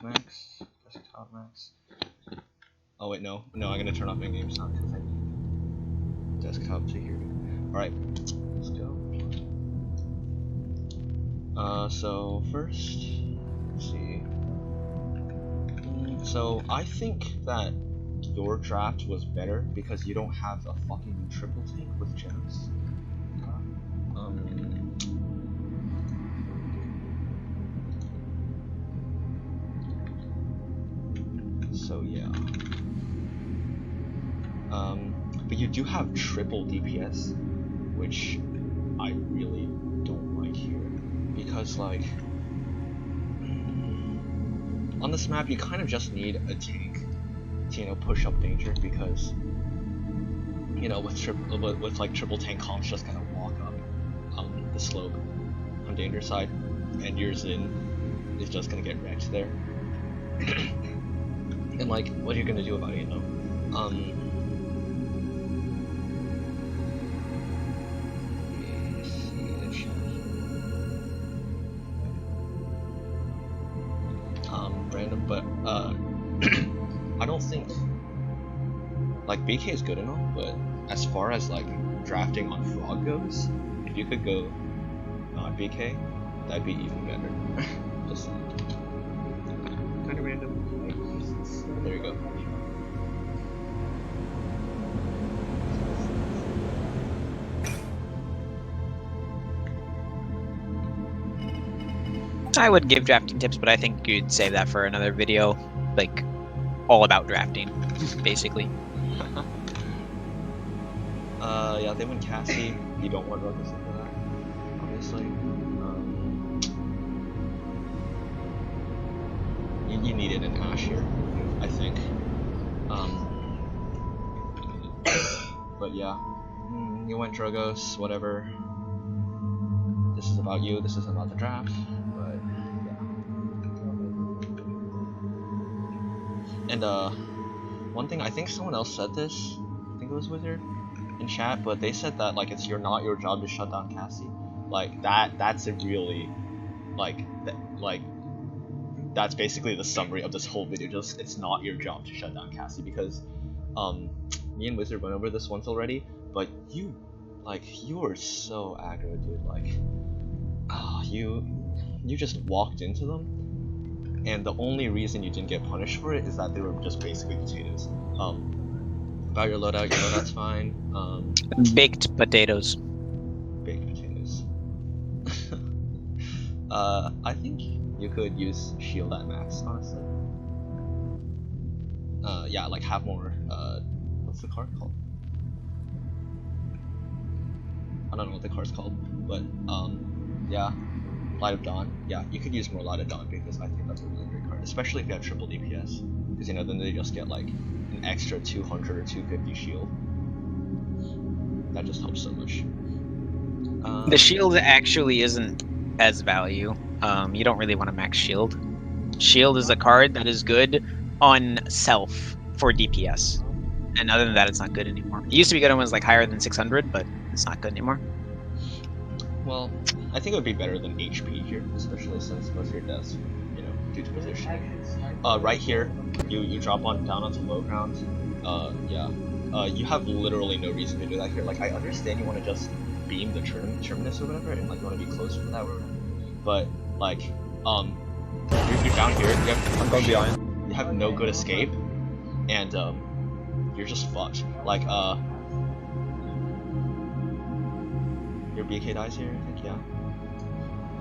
max. Desktop max. Oh wait, no, I'm gonna turn off in-game sound because I need desktop to hear me. Alright, let's go. So first, let's see. So I think that your draft was better because you don't have a fucking triple tank with gems. So yeah. But you do have triple DPS, which I really don't like here, because like on this map you kind of just need a tank to push up danger, because with like triple tank comps just kind of walk up the slope on danger side, and your Xin is just gonna get wrecked there. And like, what are you gonna do about it, random, but I don't think like BK is good enough, but as far as like drafting on Frog goes, if you could go not BK, that'd be even better. Just kind of random. There you go. I would give drafting tips, but I think you'd save that for another video, like all about drafting, basically. Yeah, they went Cassie. You don't want Ruckus into that, obviously. You needed an Ash here, I think. But yeah, you went Drogos, whatever. This is about you, this isn't about the draft, but yeah. And one thing, I think someone else said this, I think it was Wizard, in chat, but they said that like it's not your job to shut down Cassie. Like that's a really that's basically the summary of this whole video. Just it's not your job to shut down Cassie, because me and Wizard went over this once already, but you were so aggro, dude. Like you just walked into them, and the only reason you didn't get punished for it is that they were just basically potatoes. About your loadout's fine. Baked potatoes. Baked potatoes. I think you could use shield at max, honestly. Yeah, like have more, what's the card called? I don't know what the card's called, but, yeah. Light of Dawn. Yeah, you could use more Light of Dawn, because I think that's a really great card, especially if you have triple DPS. Because, then they just get, like, an extra 200 or 250 shield. That just helps so much. The shield actually isn't as value. You don't really want to max shield. Shield is a card that is good on self for DPS. And other than that, it's not good anymore. It used to be good when it was like higher than 600, but it's not good anymore. Well, I think it would be better than HP here, especially since most of your deaths, due to position. Right here, you drop down onto low ground. Yeah. You have literally no reason to do that here. Like, I understand you want to just beam the terminus or whatever, and like you want to be closer to that or whatever. But like, you're down here. I'm going behind. You have no good escape, and you're just fucked. Like, your BK dies here, I think, yeah.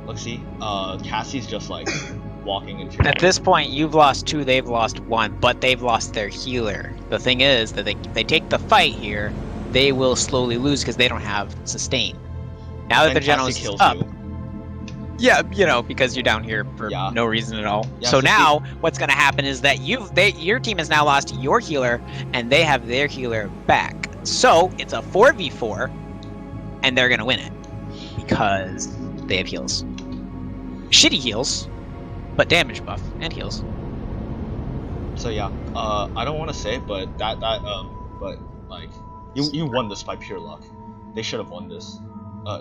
Look, see, Cassie's just like walking into. At this point, you've lost 2, they've lost 1, but they've lost their healer. The thing is that they take the fight here, they will slowly lose because they don't have sustain. Now that the Genos is up, yeah, because you're down here for no reason at all. Yeah, so now what's going to happen is that your team has now lost your healer, and they have their healer back. So it's a 4v4, and they're going to win it because they have heals. Shitty heals, but damage buff and heals. So yeah, I don't want to say, but but like you won this by pure luck. They should have won this.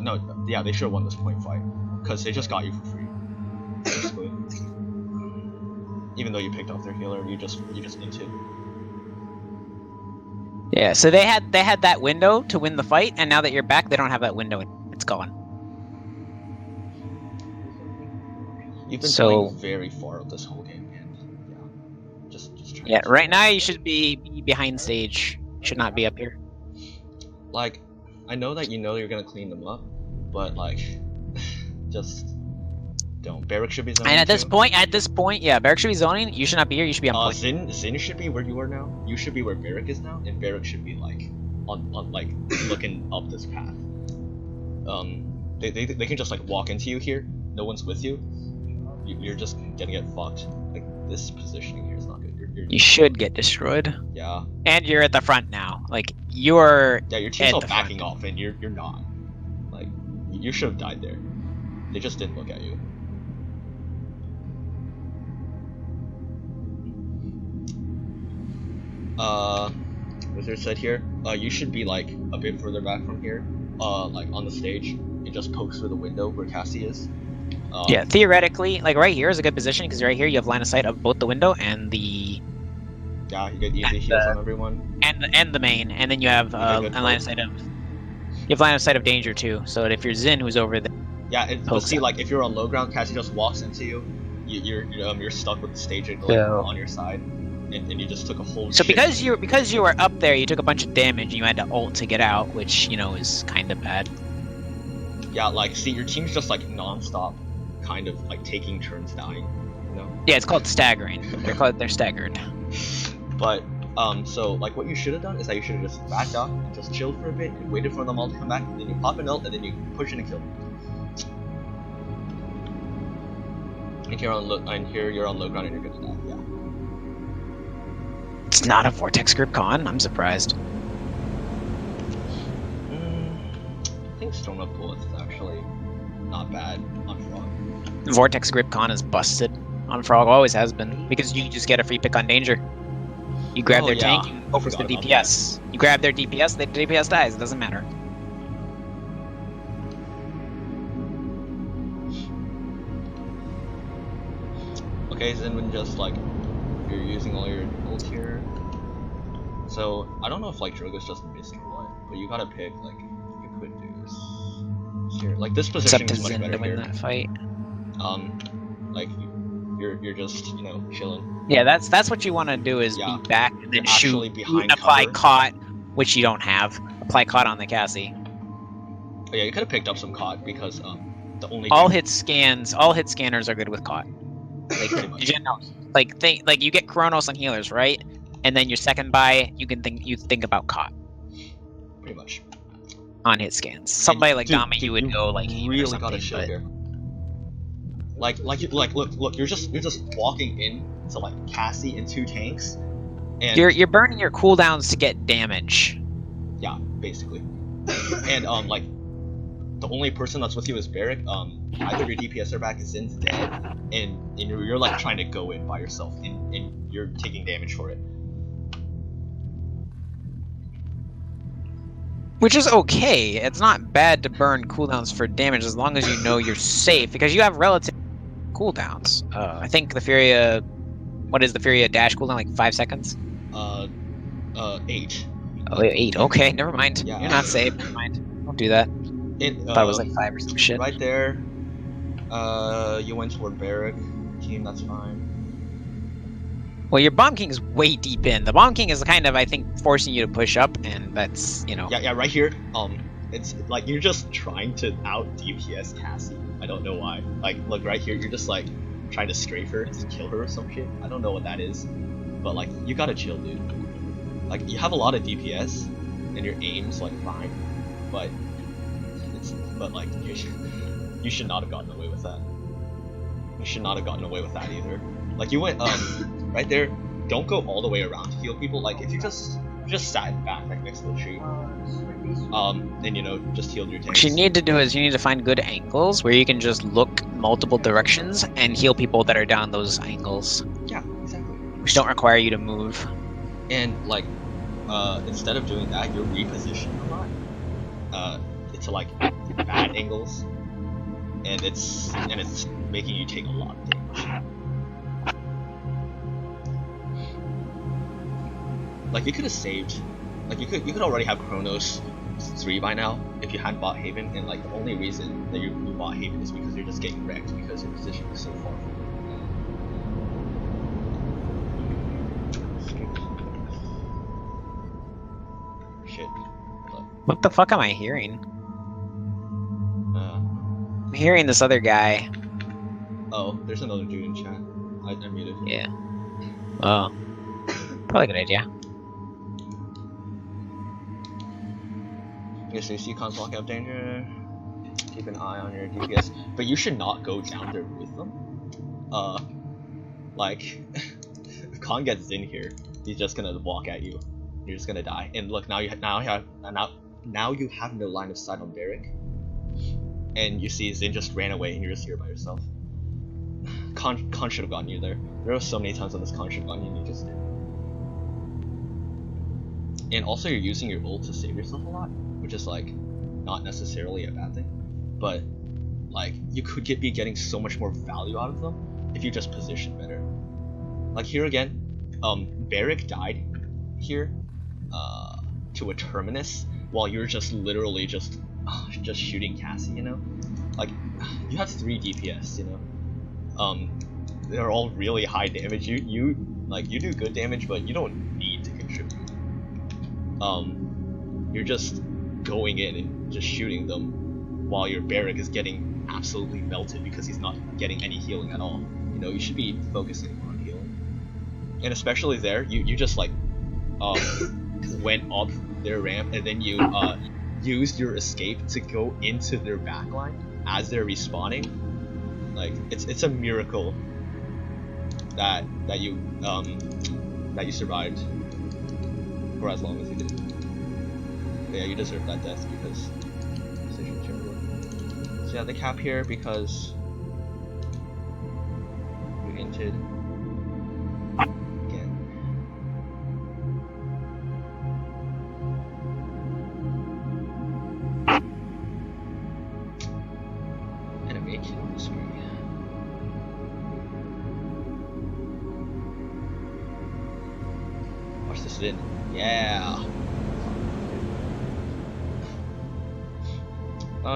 No, yeah, they should have won this point fight because they just got you for free. Basically. Even though you picked off their healer, you just inted. Yeah, so they had that window to win the fight, and now that you're back, they don't have that window. It's gone. You've been So playing very far this whole game, and yeah, just try. yeah, right now you should be behind stage. Should not be up here. Like, I know that you know you're gonna clean them up, but like, just don't. Barrack should be zoning. And at too. this point, yeah, Barrack should be zoning. You should not be here. You should be on point. Zin should be where you are now. You should be where Barrack is now, and Barrack should be like on like looking up this path. They can just like walk into you here. No one's with you. You're just gonna get fucked. Like this positioning here is not good. You should get destroyed. Yeah. And you're at the front now. Like you're. Yeah, your team's all backing off, and you're not. Like you should have died there. They just didn't look at you. Wizard said here, you should be like a bit further back from here, like on the stage. It just pokes through the window where Cassie is. Yeah, theoretically, like right here is a good position because right here you have line of sight of both the window and the. Yeah, you get easy heals on everyone. And the main, and then you have a line of sight of. You have line of sight of danger too, so that if you're Zin who's over there. Yeah, but see, like if you're on low ground, Cassie just walks into you. You're stuck with the stage like, on your side. And you just took a whole. So because you were up there, you took a bunch of damage, and you had to ult to get out, which is kind of bad. Yeah, like see, your team's just like non-stop, kind of like taking turns dying. You know? Yeah, it's called staggering. They're staggered. But so like what you should have done is that you should have just backed up and just chilled for a bit and waited for them all to come back, and then you pop an ult and then you push in and kill them. And here you're on low ground and you're gonna die. Yeah. It's not a Vortex Grip Con. I'm surprised. I think Storm Up Bullets is actually not bad on Frog. Vortex Grip Con is busted on Frog. Always has been because you just get a free pick on danger. You grab their tank, you go for the DPS. You grab their DPS, the DPS dies. It doesn't matter. Okay, Zinwin just like you're using all your ult here. So I don't know if like Drogo's just missed or what, but you gotta pick like you could do here. Like this position is much better to win that fight. Like you're just chilling. Yeah, that's what you want to do is be back and then shoot behind apply caught, which you don't have. Apply caught on the Cassie. Oh, yeah, you could have picked up some caught because the only all hit scanners are good with caught. Like like you get Chronos on healers, right? And then your second buy, you think about caught. Pretty much. On hit scans. Somebody like Dami, you would go like really got a shield here. Like look, you're just walking in to like Cassie and 2 tanks, and you're burning your cooldowns to get damage. Yeah, basically. And like the only person that's with you is Barrack. Either your DPS are back, Zin's dead, and you're like trying to go in by yourself, and you're taking damage for it. Which is okay. It's not bad to burn cooldowns for damage as long as you know you're safe, because you have relative cooldowns. I think the Furia... What is the Furia dash cooldown? Like 5 seconds? 8. Oh, 8. Okay, never mind. Yeah. You're not safe. Never mind. Don't do that. I thought it was like 5 or some shit. Right there. You went toward Barrack. Team, that's fine. Well, your Bomb King is way deep in. The Bomb King is kind of, I think, forcing you to push up, and that's, Yeah, right here. It's like you're just trying to out DPS Cassie. I don't know why. Like, look right here. You're just like trying to strafe her and kill her or some shit. I don't know what that is, but like you gotta chill, dude. Like you have a lot of DPS, and your aim's like fine, but like you should not have gotten away with that. You should not have gotten away with that either. Like you went right there. Don't go all the way around to heal people. Like if you just sat back like next to the tree, and just healed your tanks. What you need to do is you need to find good angles where you can just look multiple directions and heal people that are down those angles. Yeah, exactly. Which don't require you to move. And like, instead of doing that, you're repositioning a lot. Into like bad angles, and it's making you take a lot of damage. Like you could have saved, like you could already have Chronos 3 by now if you hadn't bought Haven, and like the only reason that you bought Haven is because you're just getting wrecked because your position is so far forward. Shit. What the fuck am I hearing? Uh, I'm hearing this other guy. oh, there's another dude in chat. I muted him. Yeah. Oh. Probably a good idea. Yeah, so you see cons walk out danger. Keep an eye on your DPS, but you should not go down there with them. Like, if Khan gets in here, he's just gonna walk at you. You're just gonna die. And look, now you have no line of sight on Barrick, and you see Zin just ran away, and you're just here by yourself. Khan should have gotten you there. There were so many times on this Khan should have gotten you, and you just didn't. And also, you're using your ult to save yourself a lot, which is like not necessarily a bad thing, but like you could be getting so much more value out of them if you just position better. Like here again, Barrick died here to a Terminus while you're just literally just shooting Cassie, you know? Like, you have 3 DPS, you know? They're all really high damage. You do good damage, but you don't need to contribute. You're just going in and just shooting them while your Barrick is getting absolutely melted because he's not getting any healing at all. You know, you should be focusing on healing. And especially there, you just like went up their ramp and then you used your escape to go into their backline as they're respawning. Like it's a miracle that you survived for as long as you did. But yeah, you deserve that death because decision terrible. So yeah, they cap here because you inted again. Enemy kill this week. Watch this in. Yeah.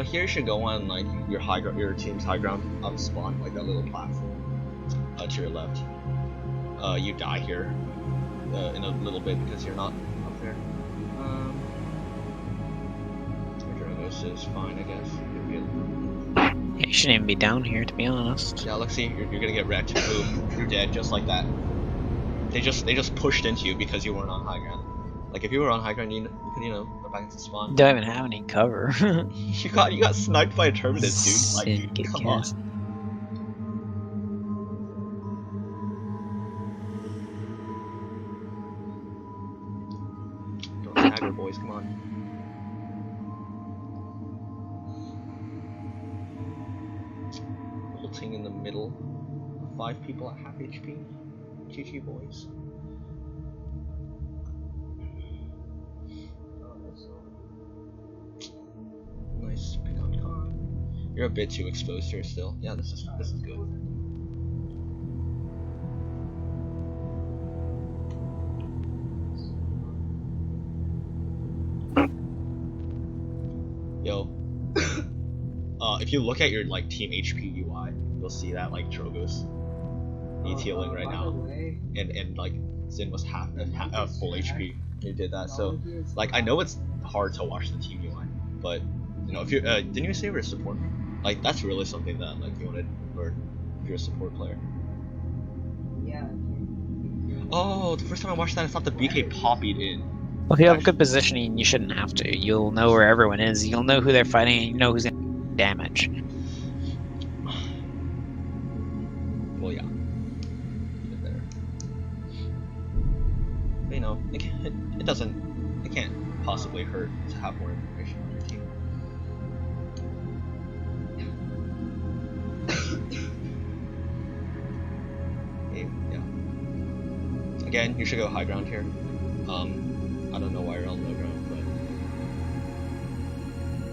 Here you should go on like your team's high ground spawn, like that little platform to your left. You die here in a little bit because you're not up there. This is fine, I guess. Yeah, you shouldn't even be down here, to be honest. Yeah, look, see, you're gonna get wrecked. Boom, you're dead, just like that. They just pushed into you because you weren't on high ground. Like if you were on high ground, you could go back into spawn. Don't even have any cover. you got sniped by a Terminus, dude. Like, come on. Don't stagger, boys. Come on. Ulting in the middle. 5 people at half HP. GG, boys. Nice pick on Khan. You're a bit too exposed here still. Yeah, this is good. Yo. If you look at your like team HP UI, you'll see that like Drogo's needs healing right now, and like Zin was half full HP. You did that, so like I know it's hard to watch the team UI, but you know if you didn't you say you were a support? Like that's really something that like you want to learn if you're a support player. Yeah. Oh, the first time I watched that, I thought the BK poppied in. Well, if you have good positioning, you shouldn't have to. You'll know where everyone is. You'll know who they're fighting, and you know who's gonna damage. Well, yeah. Even better. But, you know, it can't possibly hurt to have more information on your team. Okay, yeah. Again, you should go high ground here. I don't know why you're on low ground, but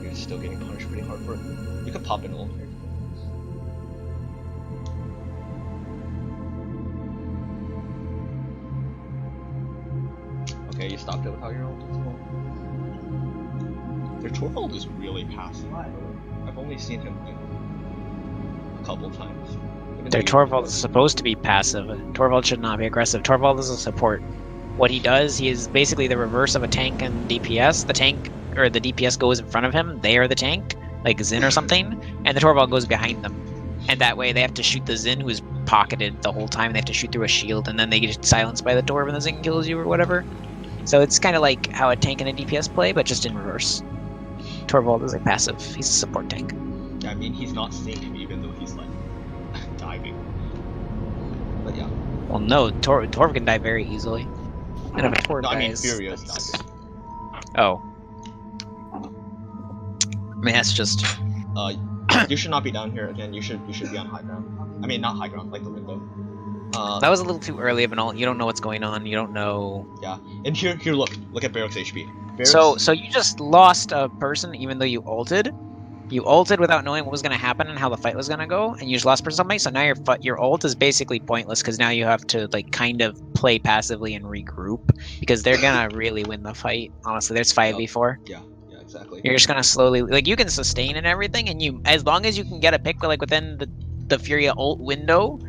you're still getting punished pretty hard for it. You could pop an ult here. you stopped it without your ult as well. Their Torvald is really passive. I've only seen him a couple times. Their Torvald is supposed to be passive. Torvald should not be aggressive. Torvald is a support. What he does, he is basically the reverse of a tank and DPS. The tank, or the DPS goes in front of him, they are the tank, like Xin or something, and the Torvald goes behind them. And that way they have to shoot the Xin, who's pocketed the whole time, they have to shoot through a shield, and then they get silenced by the door when the Xin kills you or whatever. So it's kind of like how a tank and a DPS play, but just in reverse. Torvald is like passive. He's a support tank. Yeah, I mean, he's not seeing even though he's like diving. But yeah. Well, no, Torv can die very easily. And if a Torv No, I mean, dies, Furio's that's- diving. Oh. I mean, that's just... You should not be down here again. You should be on high ground. I mean, not high ground, like the window. That was a little too early of an ult. You don't know what's going on. You don't know... Yeah, and here, look at Barrick's HP. So you just lost a person even though you ulted. You ulted without knowing what was going to happen and how the fight was going to go, and you just lost person somebody. So now your ult is basically pointless because now you have to like kind of play passively and regroup because they're gonna really win the fight. Honestly, there's 5v4. Yeah, exactly. You're just gonna slowly like you can sustain and everything, and you as long as you can get a pick like within the Furia ult window,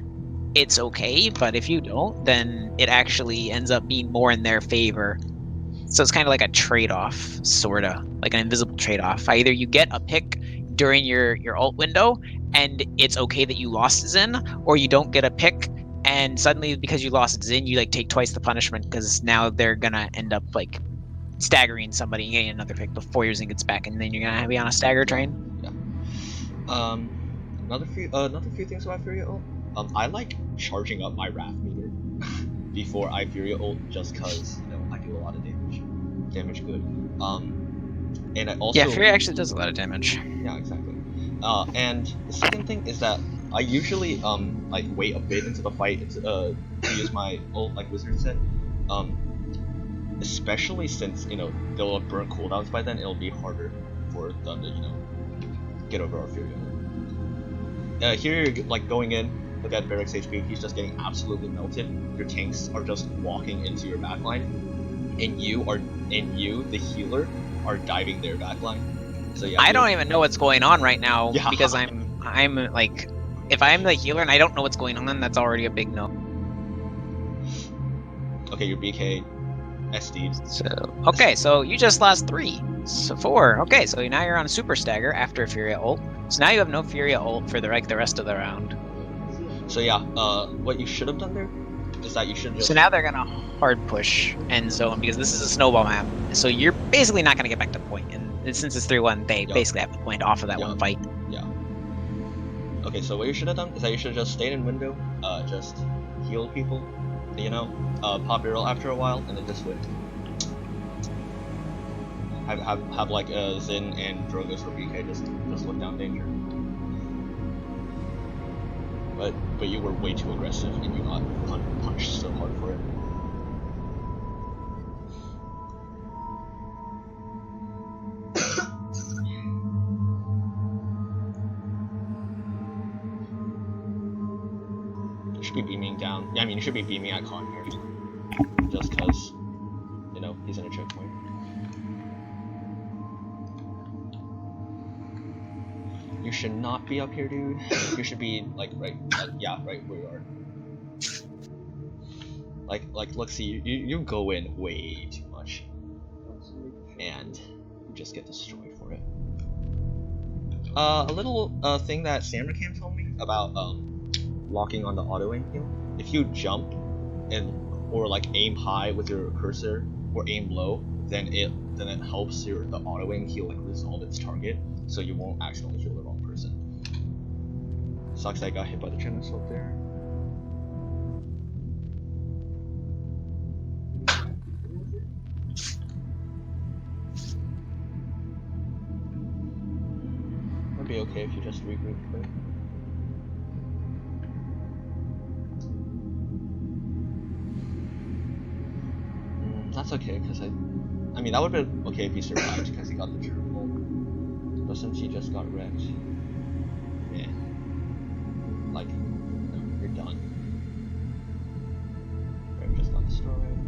it's okay. But if you don't, then it actually ends up being more in their favor. So it's kind of like a trade-off, sorta, like an invisible trade-off. Either you get a pick during your ult window, and it's okay that you lost Xin, or you don't get a pick, and suddenly because you lost Xin, you like take twice the punishment because now they're gonna end up like staggering somebody and getting another pick before your Xin gets back, and then you're gonna be on a stagger train. Yeah. Another few things about Furia ult. I like charging up my Wrath meter before I Furia ult just cause I do a lot of damage. Damage good. And I also Furia actually does a lot of damage. Yeah, exactly. And the second thing is that I usually like wait a bit into the fight to use my ult like Wizard said. Especially since they'll have burnt cooldowns by then, it'll be harder for them to get over our Furia. Here you're like going in. Look at Barrick's HP. He's just getting absolutely melted. Your tanks are just walking into your backline, and you, the healer, are diving their backline. So yeah. I don't even know what's going on right now Yeah. because I'm like, if I'm the healer and I don't know what's going on, then that's already a big no. Okay, your BK, SD'd. So you just lost 3, so 4. Okay, so now you're on a super stagger after a Furia ult. So now you have no Furia ult for the rest of the round. So yeah, what you should have done there is that you should just. So now they're gonna hard push end zone because this is a snowball map. So you're basically not gonna get back to point, and since it's 3-1, they basically have the point off of that one fight. Yeah. Okay, so what you should have done is that you should have just stayed in window, just heal people, pop your ult after a while, and then just win. Have like Xin and Drogo's for BK just look down danger. But you were way too aggressive and you got punished so hard for it. You should be beaming down. Yeah, I mean you should be beaming at Con here. Just cause, he's in a choke point. You should not be up here, dude. You should be right where you are. Like look, see, you go in way too much, and you just get destroyed for it. A little thing that Samracam told me about locking on the auto aim heal. If you jump or like aim high with your cursor or aim low, then it helps the auto aim heal like resolve its target, so you won't accidentally heal the wrong person. Sucks that I got hit by the chain assault there. It'd be okay if you just regroup quick. That's okay, because I mean, that would have been okay if he survived because he got the triple. But since he just got wrecked, no, you're done. Right, just got destroyed.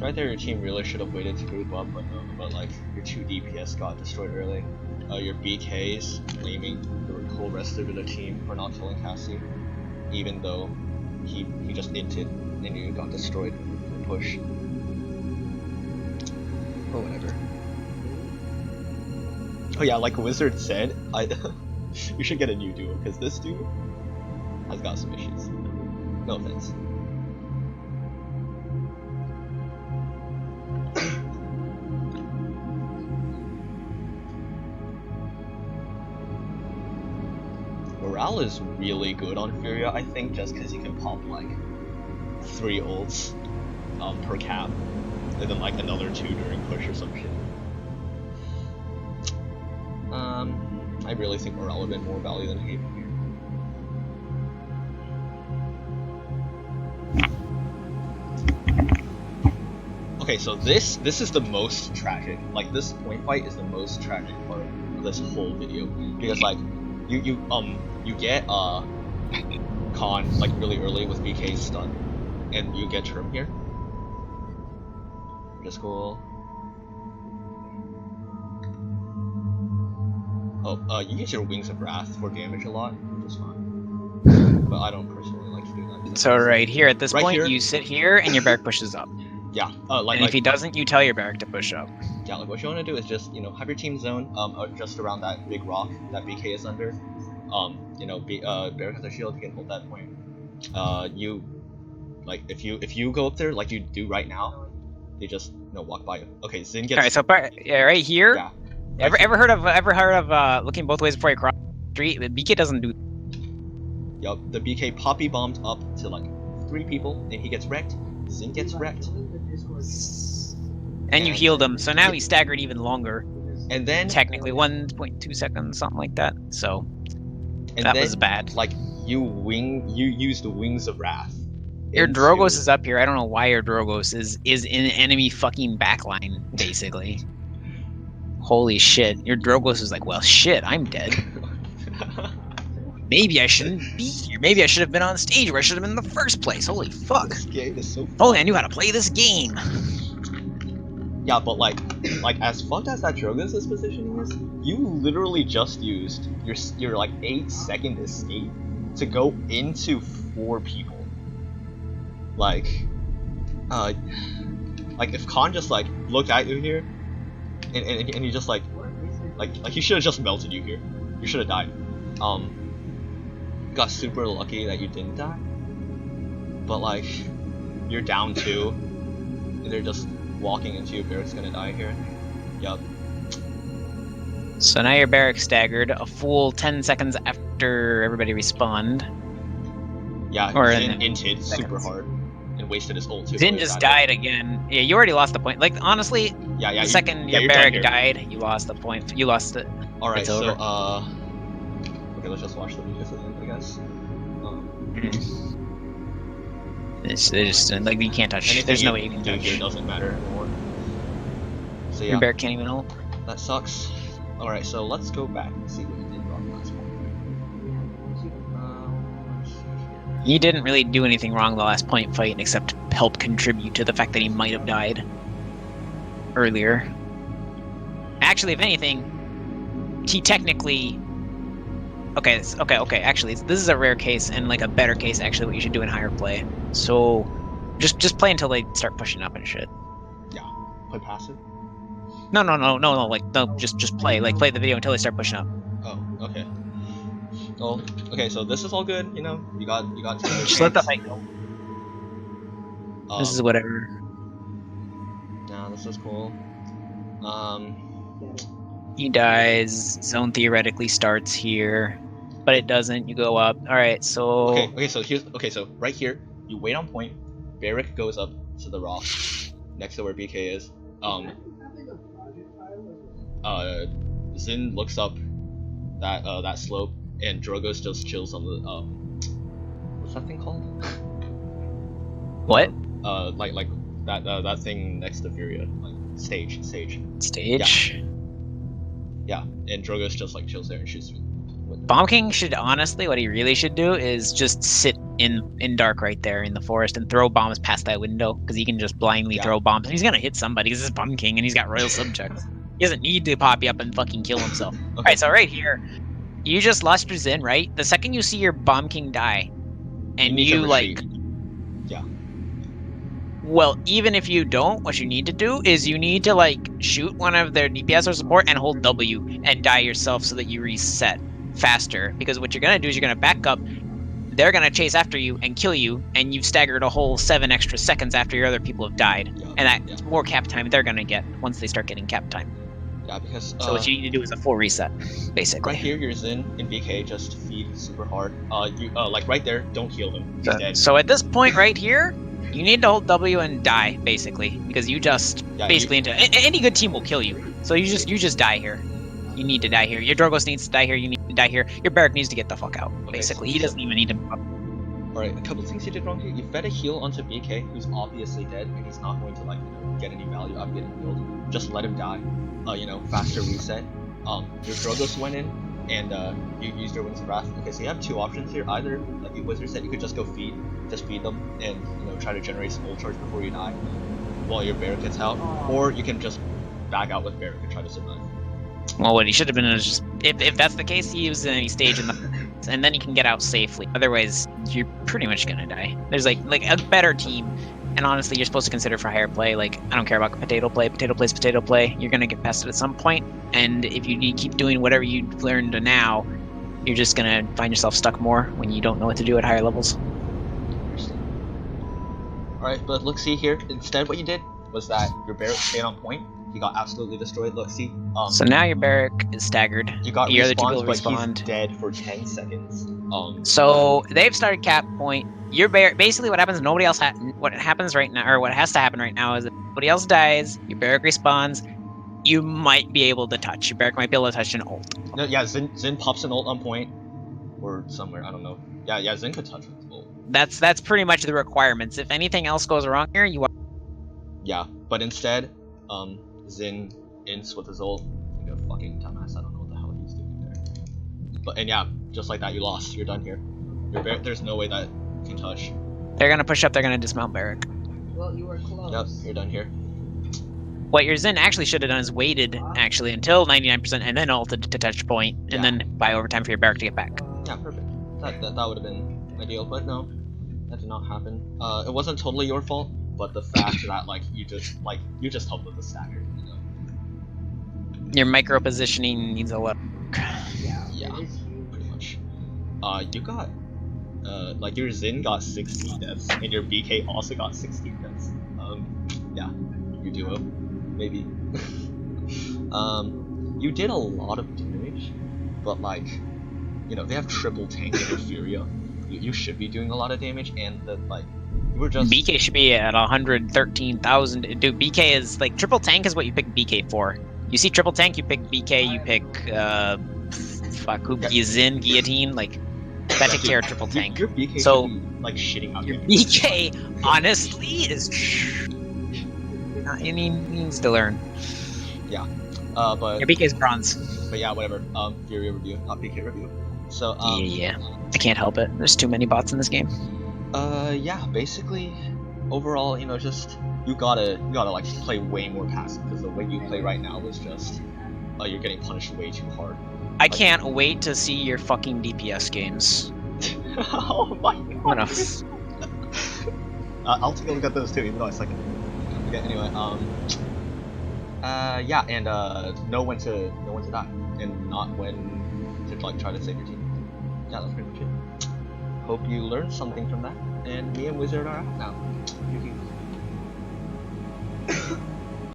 Right there, your team really should have waited to group up, but no, but like your 2 DPS got destroyed early. Your BK's blaming the whole rest of the team for not killing Cassie, even though he just inted and you got destroyed from the push. Or whatever. Oh yeah, like Wizard said, you should get a new duo because this dude has got some issues. No offense. Morale is really good on Furia, I think, just because you can pop like 3 ults per cap, and then like another 2 during push or some shit. I really think morale would have been more value than hate here. Okay, so this is the most tragic. Like this point fight is the most tragic part of this whole video because like you get Khan like really early with BK's stun, and you get Term here. Just cool. Oh, you use your Wings of Wrath for damage a lot, which is fine. But I don't personally like to do that. So right here, at this point, here, you sit here and your barrack pushes up. Yeah, and if he doesn't, you tell your barrack to push up. Yeah, like what you want to do is just, have your team zone, just around that big rock that BK is under. Barrack has a shield, you can hold that point. If you go up there like you do right now, they just, walk by you. Okay, Zin gets... Alright, so right here, yeah. Ever heard of looking both ways before you cross the street? The BK doesn't do. Yup, the BK poppy bombed up to like 3 people, and he gets wrecked. Zin gets wrecked. And you healed him, so now he's staggered even longer. And then technically 1.2 seconds, something like that. So that was bad. Like you used the Wings of Wrath. Your Drogos is up here. I don't know why your Drogos is in enemy fucking backline, basically. Holy shit. Your Drogos is like, well, shit, I'm dead. Maybe I shouldn't be here. Maybe I should have been on stage where I should have been in the first place. Holy fuck. This game is so fun. Holy, I knew how to play this game. Yeah, but like as fucked as that Drogos' positioning is, you literally just used your like 8-second escape to go into 4 people. Like if Khan just like looked at you here, and he just like he should have just melted you here. You should have died. Got super lucky that you didn't die. But like, you're down 2, and they're just walking into your barrack's gonna die here. Yup. So now your barrack staggered a full 10 seconds after everybody respawned. Yeah, or Zin inted super hard and wasted his ult too. Zin just died again. Yeah, you already lost the point. Like honestly, the second your barrack died, you lost the point. You lost it. Alright, so okay, let's just watch the videos again, I guess. It's just like you can't touch. Anything there's no way you can do touch. Here doesn't matter anymore. So yeah, your barrack can't even ult. That sucks. Alright, so let's go back and see what he did wrong last point. He didn't really do anything wrong the last point fight except help contribute to the fact that he might have died earlier. Actually, if anything, he technically... Okay. Actually, this is a rare case and like a better case. Actually, what you should do in higher play. So, just play until they start pushing up and shit. Yeah, play passive. No. Like no, just play. Like play the video until they start pushing up. Oh, okay. Well, okay. So this is all good. You got. Just let the fight go. This is whatever. Yeah, this is cool. He dies. Zone theoretically starts here, but it doesn't. You go up. All right. So. Okay. So right here, you wait on point. Barrack goes up to the rock next to where BK is. Zin looks up that slope, and Drogos just chills on the what's that thing called? What? Like that thing next to Furia, like stage. Stage. Yeah, and Drogos just like chills there and shoots. Bomb King should honestly, what he really should do is just sit in dark right there in the forest and throw bombs past that window because he can just blindly throw bombs. And he's gonna hit somebody. He's this Bum King and he's got royal subjects. He doesn't need to pop you up and fucking kill himself. Okay. All right, so right here, you just lost your Zin, right? The second you see your Bomb King die, and you like, yeah. Well, even if you don't, what you need to do is you need to like shoot one of their DPS or support and hold W and die yourself so that you reset faster. Because what you're gonna do is you're gonna back up. They're gonna chase after you and kill you, and you've staggered a whole 7 extra seconds after your other people have died. Yeah. And that's more cap time they're gonna get once they start getting cap time. Yeah, because so what you need to do is a full reset, basically. Right here, you're Zin in BK, just feed super hard. You like right there, don't heal him. He's dead. So at this point right here, you need to hold W and die, basically, because you just any good team will kill you. So you just die here. You need to die here. Your Drogos needs to die here. You need to die here. Your Barrack needs to get the fuck out. Basically, he doesn't even need to. Alright, a couple things you did wrong here. You fed a heal onto BK, who's obviously dead, and he's not going to like get any value out of getting healed. Just let him die. Faster reset. Your Drogos went in, and you used your Wings of Wrath. Okay, so you have two options here. Either, like Wizard said, you could just go feed them, and try to generate some ult charge before you die, while your Barrack gets out, or you can just back out with Barrack and try to survive. Well, what he should have been is just if that's the case, he uses any stage in the and then he can get out safely. Otherwise, you're pretty much gonna die. There's like a better team, and honestly, you're supposed to consider for higher play. Like, I don't care about potato play. Potato play's potato play. You're gonna get pested at some point, and if you keep doing whatever you've learned now, you're just gonna find yourself stuck more when you don't know what to do at higher levels. Alright, but look, see here. Instead, what you did was that your Barrack stayed on point. He got absolutely destroyed. Look, see. So now your Barrack is staggered. You got your respawns, other but respawned. he's dead for 10 seconds. So they've started cap point. Your Barrack, basically what happens, nobody else what happens right now, or what has to happen right now is that nobody else dies, your Barrack respawns, you might be able to touch. Your Barrack might be able to touch an ult. No, yeah, Zin pops an ult on point. Or somewhere, I don't know. Yeah, Zin could touch with ult. That's pretty much the requirements. If anything else goes wrong here, you are... Yeah, but instead, Zin ints with his ult. Like a fucking dumbass, I don't know what the hell he's doing there. And yeah, just like that, you lost. You're done here. There's no way that you can touch. They're gonna push up, they're gonna dismount Barrack. Well, you were close. Yep, you're done here. What your Zin actually should have done is waited, actually, until 99% and then ulted to touch point, and then buy overtime for your Barrack to get back. Yeah, perfect. That would have been ideal, but no. That did not happen. It wasn't totally your fault, but the fact that you just helped with the stagger. Your micro positioning needs a lot. Yeah, pretty much. You got your Zin got 16 deaths, and your BK also got 16 deaths. Yeah, your duo, maybe. You did a lot of damage, but they have triple tank and Inferior. You should be doing a lot of damage, and you were just... BK should be at 113,000. Dude, BK is triple tank is what you pick BK for. You see triple tank, you pick BK, you pick Zin, Guillotine, that takes care of triple tank. Your BK so should be, shitting out your BK honestly is he needs to learn. Yeah. But your BK is bronze. But yeah, whatever. Fury review, not BK review. So yeah. I can't help it. There's too many bots in this game. Yeah, basically overall, just you gotta play way more passive, because the way you play right now is just you're getting punished way too hard. I can't wait to see your fucking DPS games. Oh my god. Enough. I'll take a look at those too, even though I suck at them. Okay, anyway, yeah, and know when to die, and not when to try to save your team. Yeah, that's pretty much it. Hope you learned something from that, and me and Wizard are out now. GG.